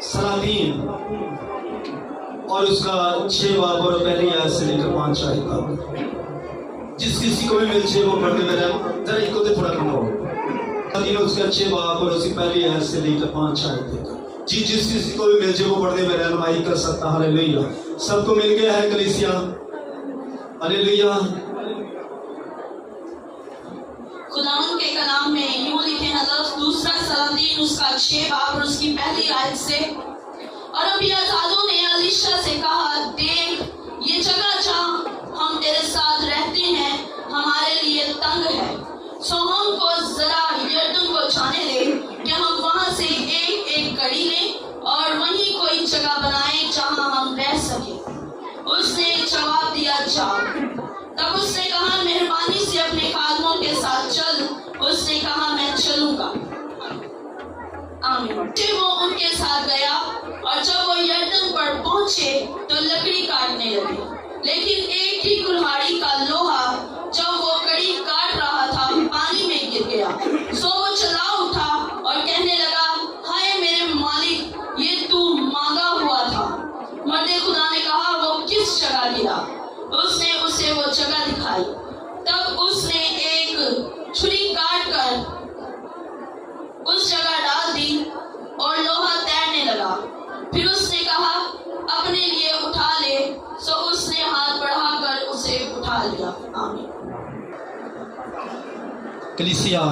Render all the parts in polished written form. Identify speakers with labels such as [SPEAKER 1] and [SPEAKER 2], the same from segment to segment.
[SPEAKER 1] सलातीन और उसका 6 बाब और पहली आयत से लेकर 5 आयत तक जिस किसी को भी मिल जाए वो पढ़ने में जरा एक को थोड़ा कम हो। सलातीन उसका 6 बाब और उसकी पहली आयत से लेकर 5 आयत तक जी जिस किसी को भी मिल जाए वो पढ़ने में रहनुमाई कर सकता। हालेलुया। सबको मिल गया है कलीसिया? हालेलुया।
[SPEAKER 2] खुदावंद के कलाम में यूं लिखे हैं लफ्ज़ दूसरा सलातीन उसका 6 बाब और उसकी पहली आयत से, और अबीआज़ादों ने अलीशा से कहा, देख ये जगह जहाँ हम तेरे साथ रहते हैं हमारे लिए तंग है, सो हमको जरा यरदन को जाने दे कि हम वहाँ से एक एक कड़ी लें और वहीं कोई जगह बनाएं जहाँ हम रह सकें। उसने जवाब दिया, जाओ। तब उसने कहा, मेहरबानी से अपने खादमों के साथ चल। उसने कहा, मैं चलूंगा। आमीन। फिर वो उनके साथ गया और जब वो यरदन पर पहुंचे तो लकड़ी काटने लगे, लेकिन एक ही कुल्हाड़ी का लोहा जब वो कड़ी काट रहा था पानी में गिर गया। सो वो चला उठा और कहने लगा, हाय मेरे मालिक, ये तू मांगा हुआ था। मर्दे खुदा ने कहा, वो किस जगह गिरा? उसने उसे वो जगह दिखाई। तब उसने एक छुरी काट कर उस जगह डाल दी और लोहा तैरने लगा। फिर उसने कहा, अपने लिए उठा ले। सो उसने हाथ बढ़ाकर उसे उठा लिया। आमीन।
[SPEAKER 1] कलीसिया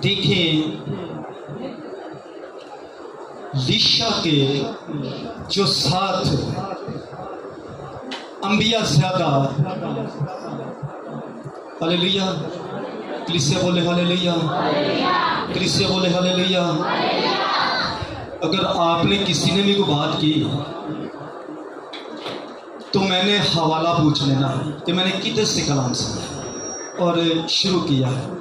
[SPEAKER 1] देखिए, लीशा के जो साथ अंबिया ज्यादा, हालेलुया। कलीसिया बोले हालेलुया। कलीसिया बोले हालेलुया। अगर आपने किसी ने भी कोई बात की तो मैंने हवाला पूछ लेना कि मैंने किधर से कलाम सुना और शुरू किया है।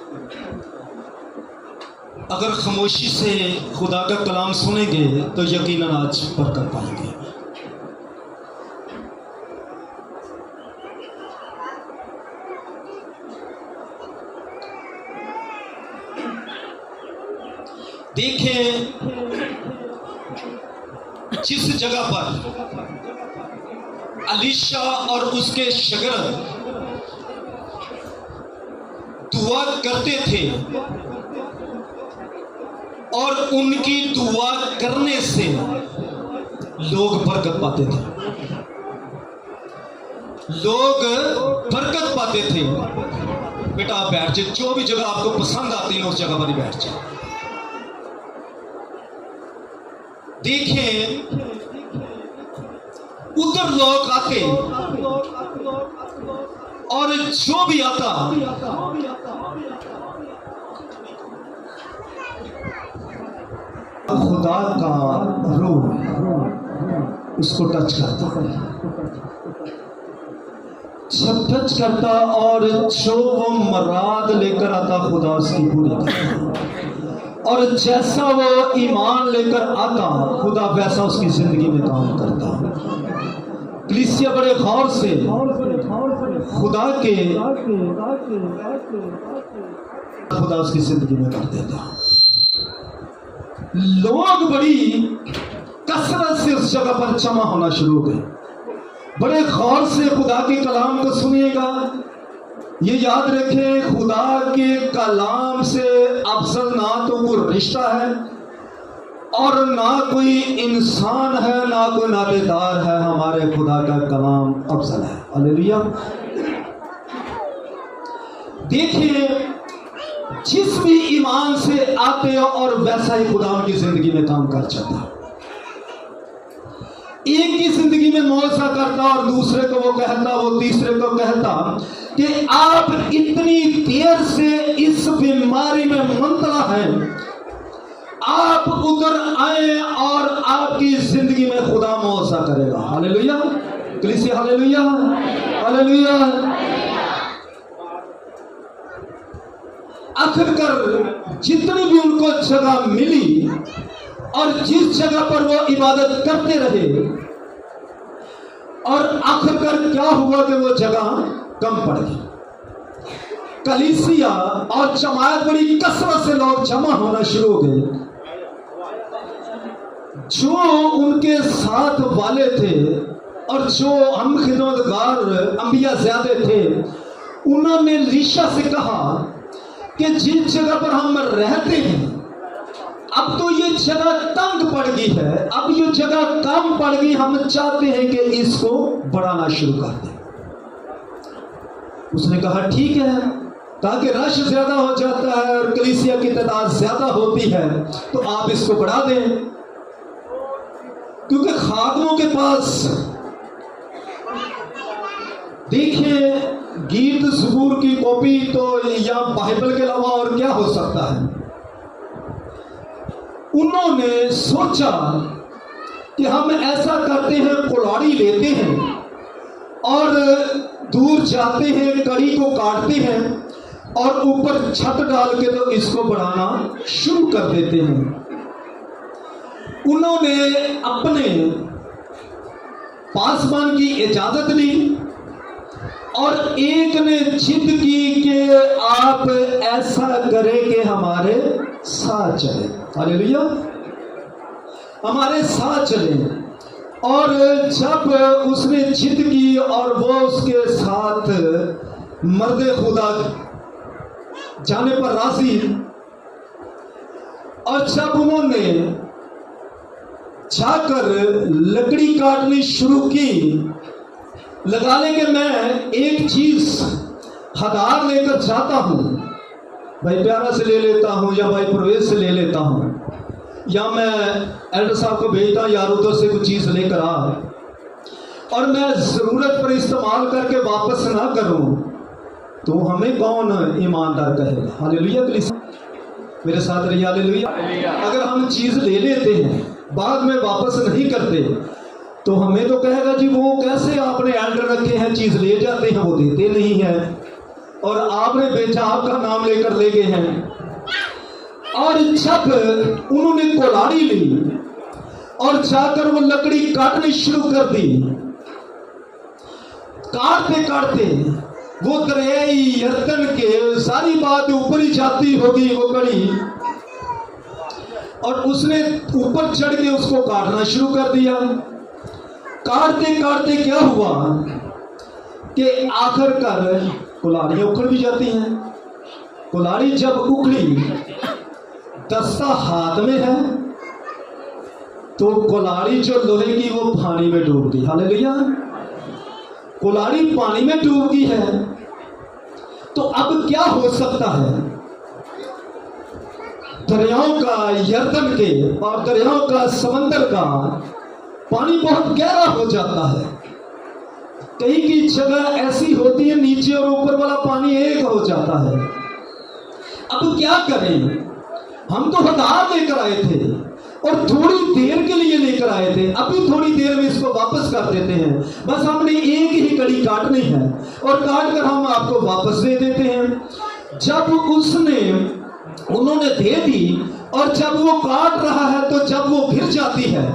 [SPEAKER 1] अगर खामोशी से खुदा का कलाम सुनेंगे तो यकीनन आज बरकत पाएंगे। देखें, जिस जगह पर अलीशा और उसके शागिर्द दुआ करते थे और उनकी दुआ करने से लोग बरकत पाते थे, लोग बरकत पाते थे। बेटा आप बैठ जाए, जो भी जगह आपको पसंद आती है उस जगह पर ही बैठ जाए। देखें, उधर लोग आते और जो भी आता खुदा का रूह उसको टच करता, जब टच करता और जो वो मराद लेकर आता खुदा उसकी पूरी करता, और जैसा वो ईमान लेकर आता खुदा वैसा उसकी जिंदगी में काम करता। कलीसिया बड़े गौर से खुदा उसकी जिंदगी में कर देता। लोग बड़ी कसरत से उस जगह पर जमा होना शुरू हो गए। बड़े गौर से खुदा के कलाम को सुनिएगा। ये याद रखें, खुदा के कलाम से अफजल ना तो कोई रिश्ता है और ना कोई इंसान है, ना कोई नातेदार है। हमारे खुदा का कलाम अफजल है। हालेलुया। देखिए, जिस भी ईमान से आते हो और वैसा ही खुदा उनकी जिंदगी में काम कर जाता। एक की जिंदगी में मौसा करता और दूसरे को वो कहता, वो तीसरे को कहता कि आप इतनी देर से इस बीमारी में मुब्तला हैं, आप उधर आए और आपकी जिंदगी में खुदा मौसा करेगा। हालेलुया। कलीसिया हालेलुया। हालेलुया। आखिरकार जितनी भी उनको जगह मिली और जिस जगह पर वो इबादत करते रहे, और आखिरकार क्या हुआ कि वो जगह कम पड़ गई। कलीसिया और जमात बड़ी कसरत से लोग जमा होना शुरू हो गए। जो उनके साथ वाले थे और जो हम खिदमतगार अंबिया ज्यादा थे, उन्होंने लीशा से कहा कि जिस जगह पर हम रहते हैं अब तो ये जगह तंग पड़ गई है, अब ये जगह कम पड़ गई, हम चाहते हैं कि इसको बढ़ाना शुरू कर दें। उसने कहा ठीक है, ताकि रश ज्यादा हो जाता है और कलीसिया की तादाद ज्यादा होती है तो आप इसको बढ़ा दें, क्योंकि खादमों के पास देखिए गीत ज़बूर की कॉपी तो या बाइबल के अलावा और क्या हो सकता है। उन्होंने सोचा कि हम ऐसा करते हैं, कुल्हाड़ी लेते हैं और दूर जाते हैं, कड़ी को काटते हैं और ऊपर छत डाल के तो इसको बढ़ाना शुरू कर देते हैं। उन्होंने अपने पासबान की इजाजत ली और एक ने जिद की कि आप ऐसा करें कि हमारे साथ चले, हालेलुया, हमारे साथ चले। और जब उसने जिद की और वो उसके साथ मर्द खुदा जाने पर राजी, और जब उन्होंने जाकर लकड़ी काटनी शुरू की, लगा ले कि मैं एक चीज हदार लेकर जाता हूं, भाई प्यारा से ले लेता हूं या भाई प्रवेश से ले लेता हूं, या मैं एल्डर साहब को भेजता यार उधर से कुछ चीज लेकर आ, और मैं जरूरत पर इस्तेमाल करके वापस ना करूं, तो हमें कौन ईमानदार कहेगा। हालेलुया, मेरे साथ रहिए, हालेलुया। अगर हम चीज ले लेते हैं बाद में वापस नहीं करते तो हमें तो कहेगा जी वो कैसे आपने एल्डर रखे हैं, चीज ले जाते हैं वो देते नहीं है, और आपने बेचा आपका नाम लेकर ले गए हैं। और जब उन्होंने कुल्हाड़ी ली और जाकर वो लकड़ी काटनी शुरू कर दी, काटते काटते वो दरियाई यर्दन के सारी बात ऊपर ही जाती होगी वो कड़ी, और उसने ऊपर चढ़ के उसको काटना शुरू कर दिया। काटते काटते क्या हुआ कि आखिरकार कुल्हाड़ियां उखड़ भी जाती हैं। कुल्हाड़ी जब उखड़ी, दस्ता हाथ में है, तो कुल्हाड़ी जो लोहे की वो पानी में डूब गई। हालेलुया, कुल्हाड़ी पानी में डूब गई है। तो अब क्या हो सकता है, दरियाओं का, यर्दन के और दरियाओं का, समंदर का पानी बहुत गहरा हो जाता है। कई की जगह ऐसी होती है नीचे और ऊपर वाला पानी एक हो जाता है। अब क्या करें, हम तो हथियार लेकर आए थे और थोड़ी देर के लिए लेकर आए थे, अभी थोड़ी देर में इसको वापस कर देते हैं, बस हमने एक ही कड़ी काटनी है और काट कर हम आपको वापस दे देते हैं। जब उन्होंने दे दी और जब वो काट रहा है तो जब वो गिर जाती है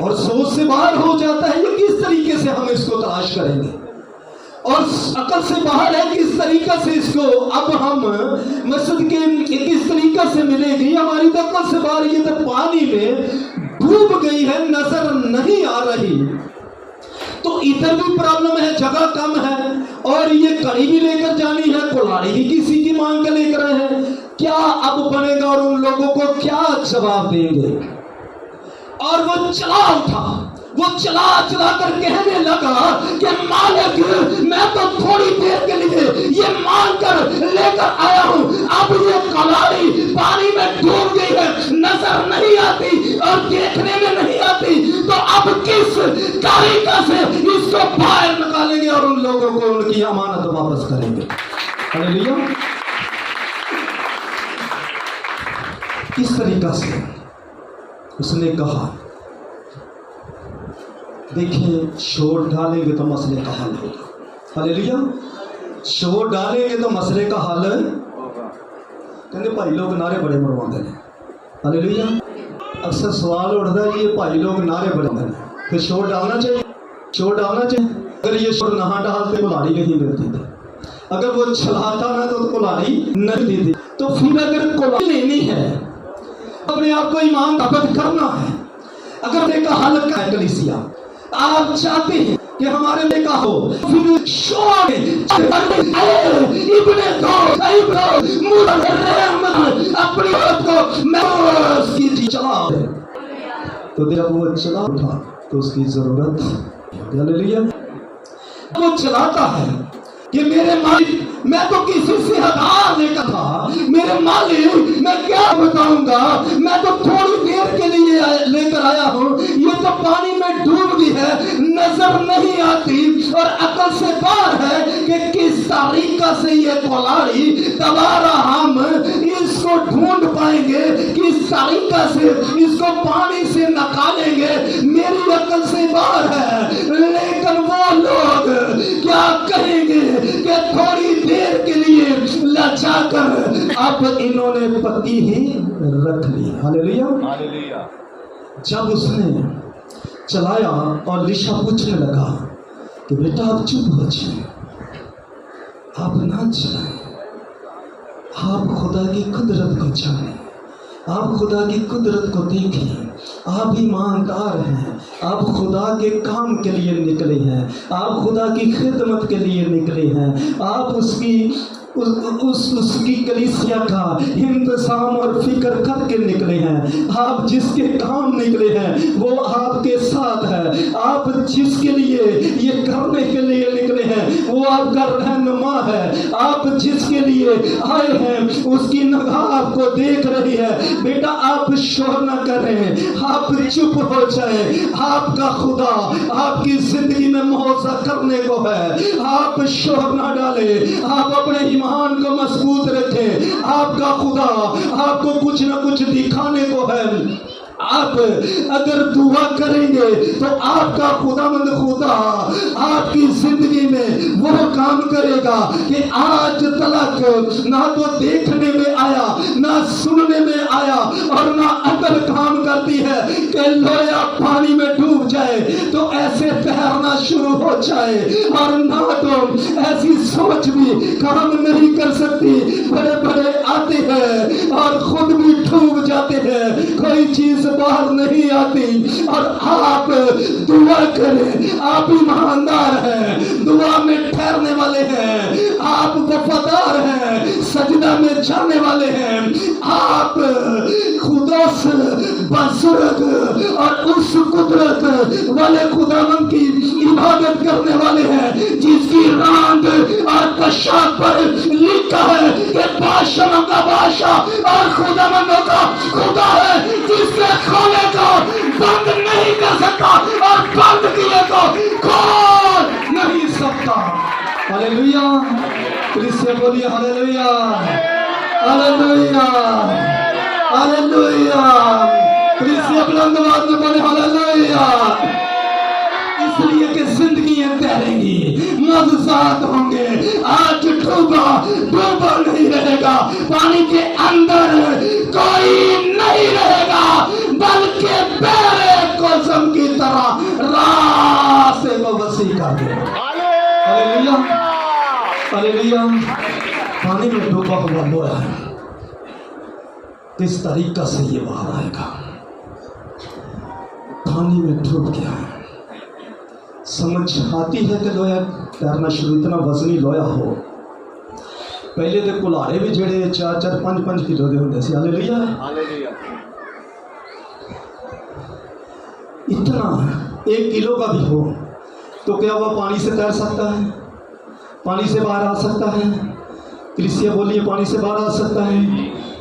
[SPEAKER 1] और सोच से बाहर हो जाता है, ये किस तरीके से हम इसको तलाश करेंगे, और अकल से बाहर है किस तरीके से इसको अब हम मस्जिद के किस तरीके से मिलेगी, हमारी तो अकल से बाहर, ये तो पानी में डूब गई है, नजर नहीं आ रही। तो इधर भी प्रॉब्लम है, जगह कम है और ये कड़ी भी लेकर जानी है, कुल्हाड़ी भी किसी की मांग कर लेकर आए हैं। क्या अब बनेगा और उन लोगों को क्या जवाब देंगे। और वो चला उठा, वो चला चला कर कहने लगा कि मालिक मैं तो थोड़ी देर के लिए ये मान कर लेकर आया हूं, अब ये कुल्हाड़ी पानी में डूब गई है, नजर नहीं आती और देखने में नहीं आती, तो अब किस तरीके से इसको बाहर निकालेंगे और उन लोगों को उनकी अमानत वापस करेंगे। हालेलुया, किस तरीके से उसने कहा। देखिए, शोर डालेंगे तो मसले का हल होगा। हालेलुया, शोर डालेंगे तो मसले का हल कहते भाई लोग नारे बड़े मरवाते हैं। हालेलुया, अक्सर सवाल उठता है ये भाई लोग नारे बड़े हैं, फिर शोर डालना चाहिए, शोर डालना चाहिए। اگر یہ شور نہ ڈالتے کلاڑی نہیں ملتی تھی، اگر وہ چلاتا نہ تو کلاڑی نہیں ملتی تھی۔ تو پھر اگر کلاڑی لینی ہے، اپنے آپ کو ایمان ثابت کرنا ہے، اگر ایک حل کا کلیسیا آپ چاہتے ہیں کہ ہمارے لئے کا ہو، پھر شور اپنی عورت کو محفوظ کی چلا دے، تو جب وہ چلا اٹھا تو اس کی ضرورت ہاللیلویا وہ چلاتا ہے کہ میرے مالک، میں تو کسی سے ہتھیار لے کر تھا، میرے مالک میں کیا بتاؤں گا، میں تو تھوڑی دیر کے لیے لے کر آیا ہوں، یہ تو پانی میں ڈوب گئی ہے، نظر نہیں آتی اور عقل سے باہر ہے کہ کس طریقہ سے یہ کلاڑی دوبارہ ہم اس کو ڈھونڈ پائیں گے، کس طریقہ سے اس کو پانی سے نکالیں گے، میری عقل سے باہر ہے۔ لیکن وہ لوگ کیا کہیں گے کہ تھوڑی دیر کے لیے لچا کر اب انہوں نے پتی ہی رکھ لی۔ ہاللیلویا۔ جب اس نے چلایا اور لشا پوچھنے لگا کہ بیٹا آپ چپ ہو جائیں، آپ نہ چلائیں، آپ خدا کی قدرت کو جانیں، آپ خدا کی قدرت کو دیکھیں، آپ ایماندار ہیں، آپ خدا کے کام کے لیے نکلے ہیں، آپ خدا کی خدمت کے لیے نکلے ہیں، آپ اس کی کلیسیا کا انتظام اور فکر کر کے نکلے ہیں، آپ جس کے کام نکلے ہیں وہ آپ کے ساتھ ہے، آپ جس کے لیے یہ کرنے کے لیے نکلے ہیں وہ آپ کا رہنما ہے، آپ جس کے لیے آئے ہیں اس کی نگاہ آپ کو دیکھ رہی ہے۔ بیٹا آپ شور نہ کریں، آپ چپ ہو جائیں، آپ کا خدا آپ کی زندگی میں معاوضہ کرنے کو ہے، آپ شور نہ ڈالیں، آپ اپنے ایمان کو مضبوط رکھیں، آپ کا خدا آپ کو کچھ نہ کچھ دکھانے کو ہے۔ آپ اگر دعا کریں گے تو آپ کا خداوند خدا آپ کی زندگی میں وہ کام کرے گا کہ آج تلک نہ تو دیکھنے میں آیا، نہ سننے میں آیا اور نہ عقل کام کرتی ہے کہ لویا پانی میں ڈوب جائے تو ایسے تیرنا شروع ہو جائے، اور نہ تو ایسی سوچ بھی کام نہیں کر سکتی، بڑے بڑے آتے ہیں اور خود بھی ڈوب جاتے ہیں، کوئی چیز باہر نہیں آتی۔ اور آپ دعا کریں، آپ ایماندار ہیں، دعا میں ٹھہرنے والے ہیں، آپ وفادار ہیں، سجدہ میں جانے والے ہیں، آپ خدا سے بزرگ اور اس قدرت والے خداوند کی عبادت کرنے والے ہیں جس کی رانگ اور کشاف پر لکھا ہے کہ بادشاہوں کا بادشاہ اور خداوندوں کا خدا ہے، جس کے کھولے کو بند نہیں کر سکتا اور بند کیے کو کھول نہیں سکتا۔ ہاللیلویا، کلیسیا بولیے ہاللیلویا، ہاللیلویا، ہاللیلویا، کلیسیا بلند آواز میں بولے ہاللیلویا۔ اس لیے کہ زندگیاں تیریں گی، معجزات ہوں گے، آج ڈوبا نہیں رہے گا، پانی کے اندر کوئی نہیں رہے گا، بلکہ بیرے قسم کی طرح راستے کو وسیع کر دے۔ ہاللیلویا، ہاللیلویا۔ پانی میں ڈوبا ہوا لویا ہے، کس طریقہ سے یہ باہر آئے گا؟ پانی میں ڈوب گیا ہے، سمجھ آتی ہے کہ لویا تیرنا شروع، اتنا وزنی لویا ہو۔ پہلے تو کلاڑے بھی جڑے 4-4 5-5 کلو دے ہوندے سی۔ ہاللیلویا، اتنا 1 کلو کا بھی ہو تو کیا وہ پانی سے تیر سکتا ہے؟ پانی سے باہر آ سکتا ہے؟ کلیسیا بولیے پانی سے باہر آ سکتا ہے؟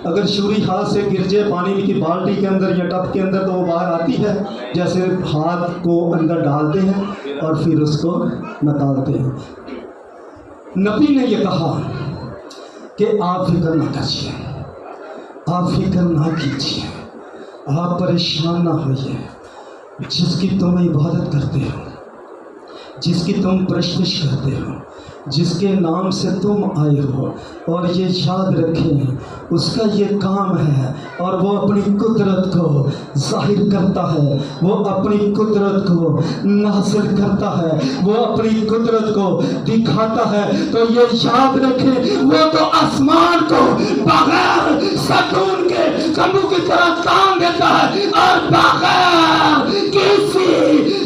[SPEAKER 1] اگر چھری ہاتھ سے گر جائے پانی کی بالٹی کے اندر یا ٹب کے اندر تو وہ باہر آتی ہے، جیسے ہاتھ کو اندر ڈالتے ہیں اور پھر اس کو نکالتے ہیں۔ نبی نے یہ کہا کہ آپ فکر نہ کیجیے، آپ فکر نہ کیجیے، آپ پریشان نہ ہوئیے، جس کی تم عبادت کرتے ہو، جس کی تم پرستش کرتے ہو، जिस के नाम से तुम आए हो, और ये याद रखें उसका ये काम है, और वो अपनी कुदरत को जाहिर करता है, वो अपनी कुदरत को नाज़िल करता है, वो अपनी कुदरत को दिखाता है। तो ये याद रखें वो तो आसमान को बगैर सकून के तंबू की तरह तान देता है, और बगैर किसी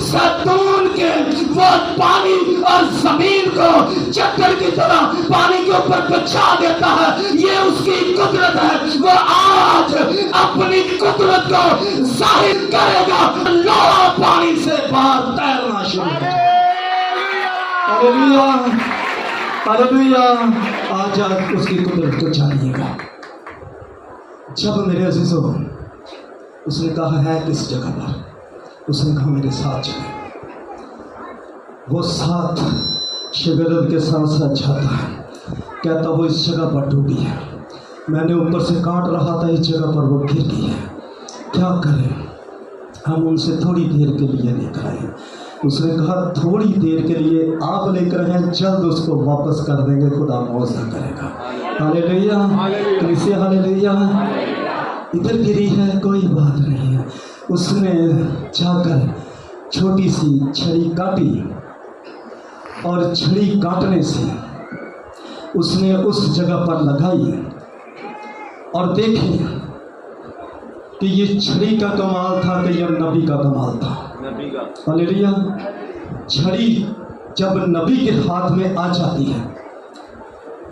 [SPEAKER 1] सकून के वो पानी और जमीन को चक्कर की तरह पानी के ऊपर बिछा देता है। ये उसकी कुदरत है। वो आज अपनी कुदरत को जाहिर करेगा, लोहा पानी से बाहर तैरना शुरू करेगा। Hallelujah, hallelujah. आज आप उसकी कुदरत को जानिएगा। जब मेरे अजीजों उसने कहा है किस जगह पर, उसने कहा मेरे साथ चले। वो साथ शिगरद के साथ साथ जाता है, कहता वो इस जगह पर डूबी है, मैंने ऊपर से काट रहा था, इस जगह पर वो गिर गई है, क्या करें? हम उनसे थोड़ी देर के लिए लेकर आए। उसने कहा थोड़ी देर के लिए आप लेकर आए, जल्द उसको वापस कर देंगे, खुदा मौजूद करेगा। हालेलुया, कलीसिया हालेलुया। इधर गिरी है कोई बात नहीं है। उसने जाकर छोटी सी छड़ी काटी, और छड़ी काटने से उसने उस जगह पर लगाई, और देखे कि ये छड़ी का कमाल था कि यह नबी का कमाल था। हालेलुया। छड़ी जब नबी के हाथ में आ जाती है,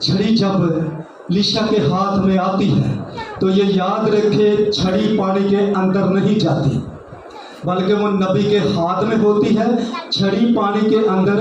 [SPEAKER 1] छड़ी जब लीशा के हाथ में आती है, तो ये याद रखे छड़ी पानी के अंदर नहीं जाती, बल्कि वो नबी के हाथ में होती है। छड़ी पानी के अंदर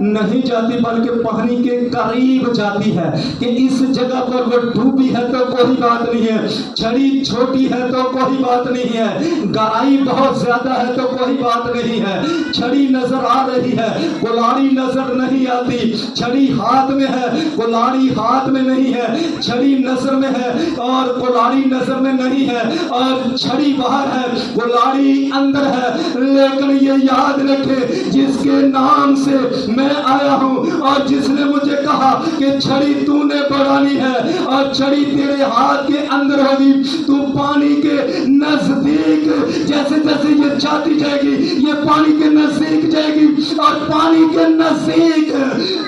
[SPEAKER 1] नहीं जाती, बल्कि पानी के करीब जाती है कि इस जगह पर वो डूबी है तो कोई बात नहीं है, छड़ी छोटी है तो कोई बात नहीं है, गहराई बहुत ज्यादा है तो कोई बात नहीं है। छड़ी नजर आ रही है, कुल्हाड़ी नजर नहीं आती। छड़ी हाथ में है, कुल्हाड़ी हाथ में नहीं है। छड़ी नजर में है और कुल्हाड़ी नजर में नहीं है, और छड़ी बाहर है, कुल्हाड़ी अंदर है। लेकिन ये याद रखे जिसके नाम से मैं आया हूं, और जिसने मुझे कहा कि छड़ी तूने बढ़ानी है और छड़ी तेरे हाथ के अंदर होगी, तू पानी के नजदीक जैसे जैसे ये जाती जाएगी, ये पानी के नजदीक जाएगी, और पानी के नजदीक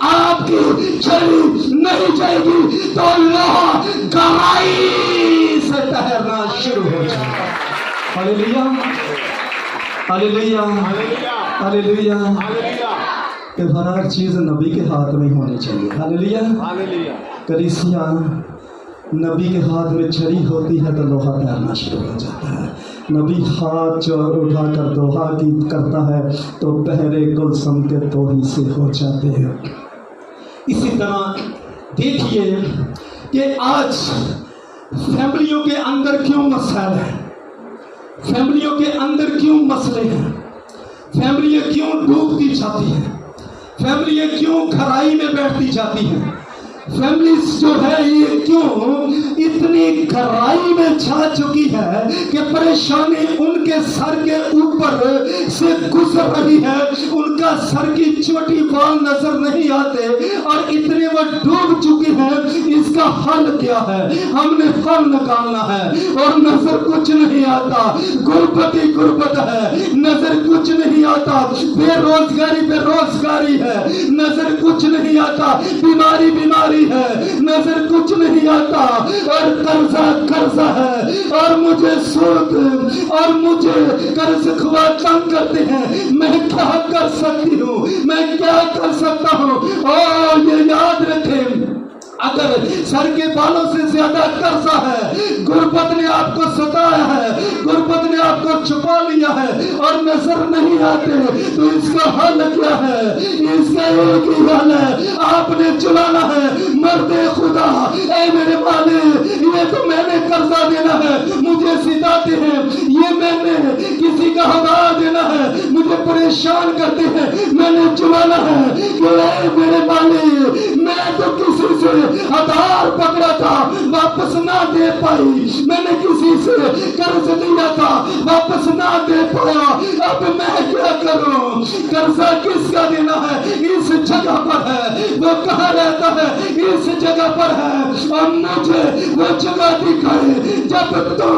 [SPEAKER 1] आपकी छड़ी नहीं जाएगी तो लोहा गहराई से तैरना शुरू हो जाएगा। Hallelujah, hallelujah, hallelujah. कि हर चीज नबी के हाथ में होनी चाहिए। हालेलुया, कलीसिया नबी के हाथ में छड़ी होती है तो लोहा तैरना शुरू हो जाता है। नबी हाथ उठाकर दोहा की करता है तो पहरे गुलशन के तोही से हो जाते हैं। इसी तरह देखिए कि आज फैमिलियों के अंदर क्यों मसाइल है, फैमिलियों के अंदर क्यों मसले हैं, फैमिलियाँ क्यों डूबती जाती हैं, फैमिलियाँ क्यों खराई में बैठती जाती हैं, फैमिलीज जो है ये क्यों इतनी गहराई में जा चुकी है कि परेशानी उनके सर के ऊपर से गुजर रही है, उनका सर की छोटी बाल नजर नहीं आते और इतने वो डूब चुकी है। इसका हल क्या है? हमने हल निकालना है, और नजर कुछ नहीं आता, गुर्बत ही गुर्बत है, नजर कुछ नहीं आता, बेरोजगारी बेरोजगारी है, नजर कुछ नहीं आता, बीमारी बीमारी है, नजर कुछ नहीं आता, और कर्जा कर्जा है, और मुझे सूद और मुझे कर्ज खुआ तंग करते हैं। मैं क्या कर सकती हूँ, मैं क्या कर सकता हूँ? और ये याद रखें, अगर सर के बालों से ज्यादा कर्जा है, गुर्बत ने आपको सताया है, गुर्बत ने आपको छुपा लिया है और नजर नहीं आते, तो इसका हल क्या है? इसका एक ही हल है, आपने चुनाना है मर्दे खुदा। ऐ मेरे मालिक, ये तो मैंने कर्जा देना है, मुझे सिताते हैं, ये मैंने किसी का हवा देना है, मुझे परेशान करते हैं, मैंने चुनाना है कि ऐ मेरे मालिक, मैं तो किसी से आधार पकड़ा था, वापस ना दे दे पाई, मैंने किसी से कर्ज लिया था वापस ना दे पाया, अब मैं क्या करूं? कर्जा किसका देना है? इस जगह पर है, वो कहाँ रहता है? इस जगह पर है, और मुझे वो जगह दिखाए। जब तुम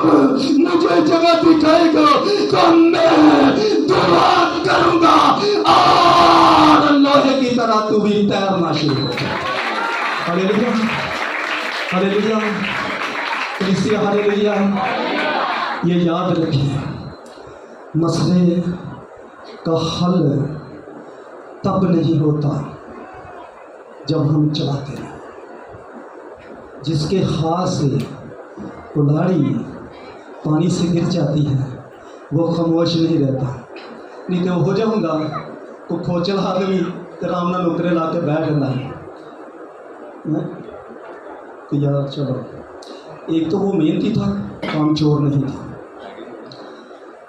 [SPEAKER 1] मुझे जगह दिखाएगा तो मैं दुआ करूंगा और लोहे की तरह तू भी तैरना शुरू हो जाए। हालेलुया, हालेलुया, कलीसिया, हालेलुया। ये याद रखिए, मसले का हल तब नहीं होता जब हम चलाते हैं। जिसके हाथ से कुल्हाड़ी पानी से गिर जाती है वो खामोश नहीं रहता, नहीं तो हो जाऊंगा को खोचल आदमी आराम नाल नुकरे ला के बैठ जाता है। तो यार चलो, एक तो वो मेहनती था, काम चोर नहीं था,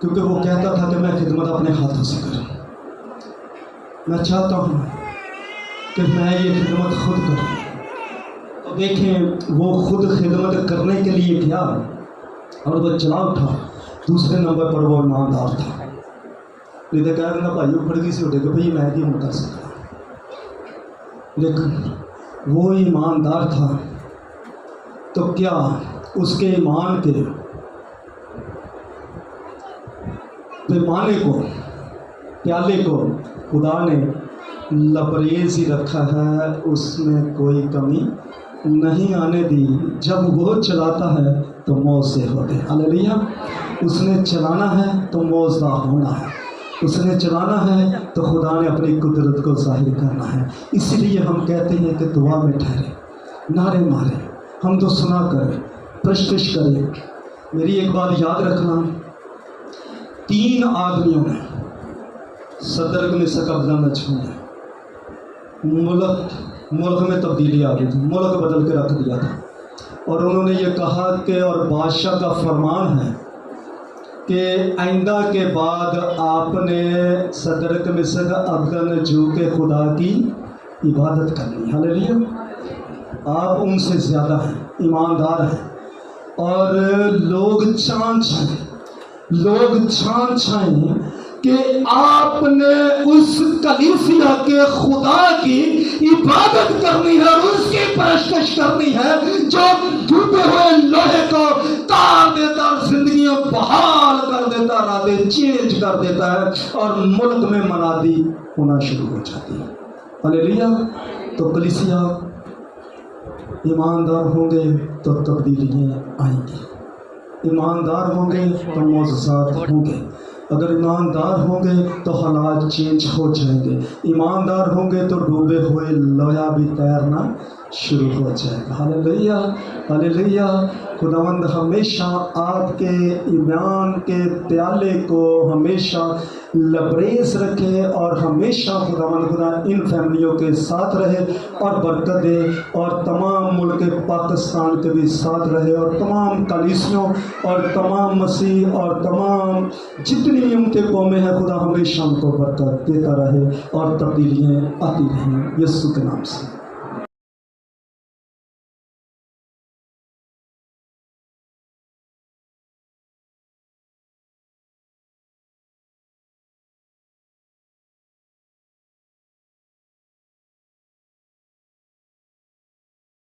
[SPEAKER 1] क्योंकि वो कहता था कि मैं खिदमत अपने हाथों से करूं। मैं चाहता हूं कि मैं ये खिदमत खुद करूं। तो देखें, वो खुद खिदमत करने के लिए गया और वो चला उठा। दूसरे नंबर पर वो ईमानदार था। नहीं तो कह देना भाई वो फड़गी से उठेगा, भाई मैं भी कर सकता, लेकिन वो ईमानदार था। तो क्या उसके ईमान के पैमाने को, प्याले को खुदा ने लबरेज ही रखा है, उसमें कोई कमी नहीं आने दी। जब वो चलाता है तो मौज से होते। हालेलुया। उसने चलाना है तो मौजदार होना है, उसने चलाना है तो खुदा ने अपनी कुदरत को जाहिर करना है। इसलिए हम कहते हैं कि दुआ में ठहरे, नारे मारे, हम तो सुना करें, प्रश्न करें। मेरी एक बात याद रखना, 3 आदमियों ने सदर में से कब्जा न छूना, मुल्क में तब्दीली आ गई थी, मुल्क बदल के रख दिया था। और उन्होंने ये कहा कि और बादशाह का फरमान है कि आइंदा के बाद आपने सदर के मिस्र अफगन जू के खुदा की इबादत करनी। हालेलुया। आप उनसे ज़्यादा हैं, ईमानदार हैं, और लोग छान छाएं कि आपने उस कलीसिया के खुदा की इबादत करनी है और उसकी परस्तिश करनी है जो डूबे हुए लोहे को तार देता, जिंदगियां बहाल कर देता, रातें चेंज कर देता है और मुल्क में मनादी होना शुरू हो जाती है। हालेलुया। तो कलीसिया ईमानदार होंगे तो तब्दीलियाँ आएंगी, ईमानदार होंगे तो मौजज़ात होंगे, अगर ईमानदार होंगे तो हालात चेंज हो जाएंगे, ईमानदार होंगे तो डूबे हुए लोया भी तैरना शुरू हो जाएगा। Hallelujah, hallelujah. खुदावंद हमेशा आपके ईमान के प्याले को हमेशा लबरेज रखे और हमेशा खुदावंद खुदा इन फैमिलियों के साथ रहे और बरकत दे, और तमाम मुल्क पाकिस्तान के भी साथ रहे, और तमाम कलीसियों और तमाम मसीह और तमाम जितनी उनके कौमें हैं, खुदा हमेशा उनको बरकत देता रहे और तब्दीलियाँ आती रहें, यीशु के नाम से।